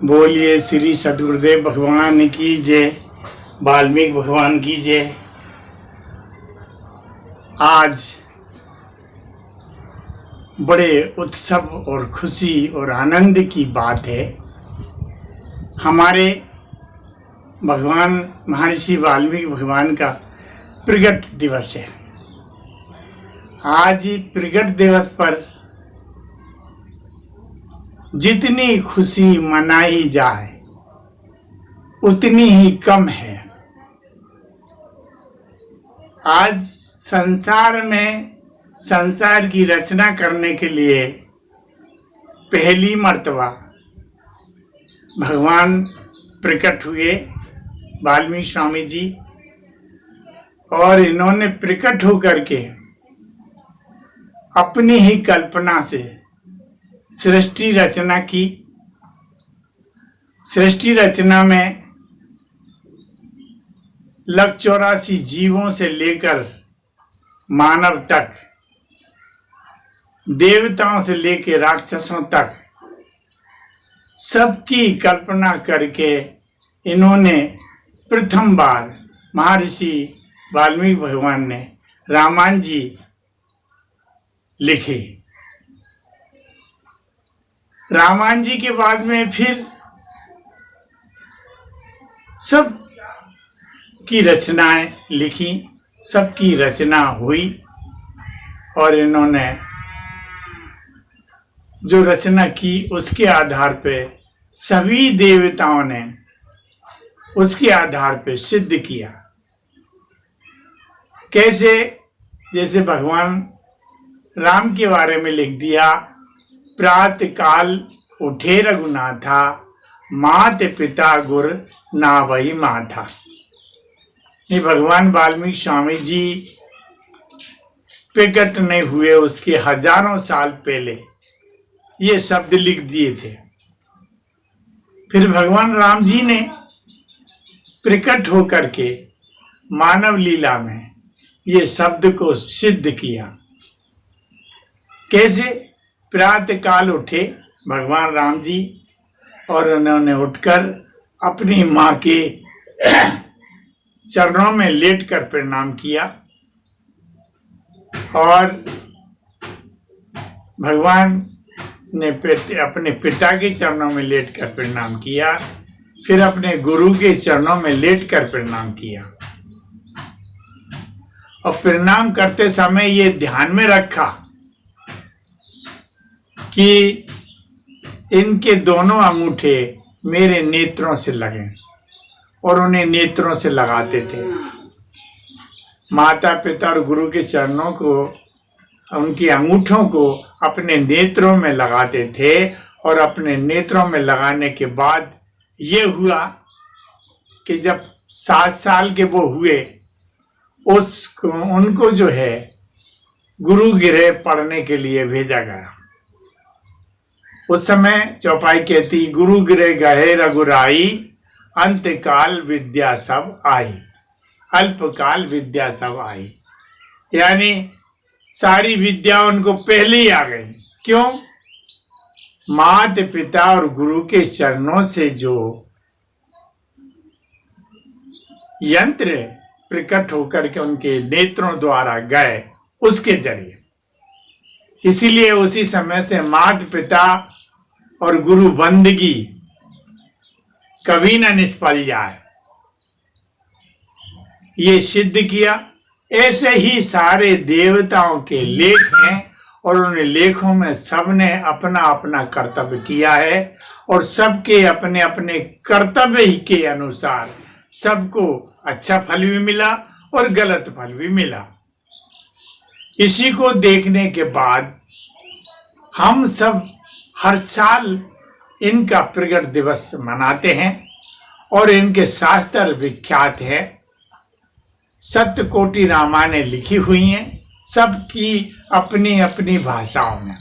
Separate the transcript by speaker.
Speaker 1: बोलिए श्री सद्गुरुदेव भगवान की जय, वाल्मीकि भगवान की जय। आज बड़े उत्सव और खुशी और आनंद की बात है। हमारे भगवान महर्षि वाल्मीकि भगवान का प्रगट दिवस है। आज प्रगट दिवस पर जितनी खुशी मनाई जाए उतनी ही कम है। आज संसार में संसार की रचना करने के लिए पहली मर्तबा भगवान प्रकट हुए वाल्मीकि स्वामी जी, और इन्होंने प्रकट होकर के अपनी ही कल्पना से सृष्टि रचना की। सृष्टि रचना में लग 84 जीवों से लेकर मानव तक, देवताओं से लेकर राक्षसों तक सबकी कल्पना करके इन्होंने प्रथम बार महर्षि वाल्मीकि भगवान ने रामायण जी लिखे। रामायण जी के बाद में फिर सब की रचनाएं लिखी, सबकी रचना हुई, और इन्होंने जो रचना की उसके आधार पे सभी देवताओं ने उसके आधार पे सिद्ध किया। कैसे? जैसे भगवान राम के बारे में लिख दिया, प्रातः काल उठे रघुनाथा, मात पिता गुर ना वही माथा। ये भगवान वाल्मीकि स्वामी जी प्रकट नहीं हुए उसके हजारों साल पहले ये शब्द लिख दिए थे। फिर भगवान राम जी ने प्रकट होकर के मानव लीला में ये शब्द को सिद्ध किया। कैसे? प्रातः काल उठे भगवान राम जी, और उन्होंने उठकर अपनी माँ के चरणों में लेटकर प्रणाम किया, और भगवान ने अपने पिता के चरणों में लेटकर प्रणाम किया, फिर अपने गुरु के चरणों में लेटकर प्रणाम किया। और प्रणाम करते समय ये ध्यान में रखा कि इनके दोनों अंगूठे मेरे नेत्रों से लगे, और उन्हें नेत्रों से लगाते थे। माता पिता और गुरु के चरणों को, उनके अंगूठों को अपने नेत्रों में लगाते थे, और अपने नेत्रों में लगाने के बाद ये हुआ कि जब 7 साल के वो हुए, उनको जो है गुरु गृह पढ़ने के लिए भेजा गया। उस समय चौपाई कहती, गुरु गृह गहे रघुराई, अंतकाल विद्या सब आई, अल्पकाल विद्या सब आई। यानी सारी विद्या उनको पहले ही आ गई। क्यों? माता पिता और गुरु के चरणों से जो यंत्र प्रकट होकर के उनके नेत्रों द्वारा गए, उसके जरिए। इसीलिए उसी समय से माता पिता और गुरु बंदगी कभी न निष्फल जाए, ये सिद्ध किया। ऐसे ही सारे देवताओं के लेख हैं, और उन लेखों में सबने अपना अपना कर्तव्य किया है, और सबके अपने अपने कर्तव्य ही के अनुसार सबको अच्छा फल भी मिला और गलत फल भी मिला। इसी को देखने के बाद हम सब हर साल इनका प्रगट दिवस मनाते हैं, और इनके शास्त्र विख्यात है। सप्तकोटि रामायणें लिखी हुई हैं, सबकी अपनी अपनी भाषाओं में।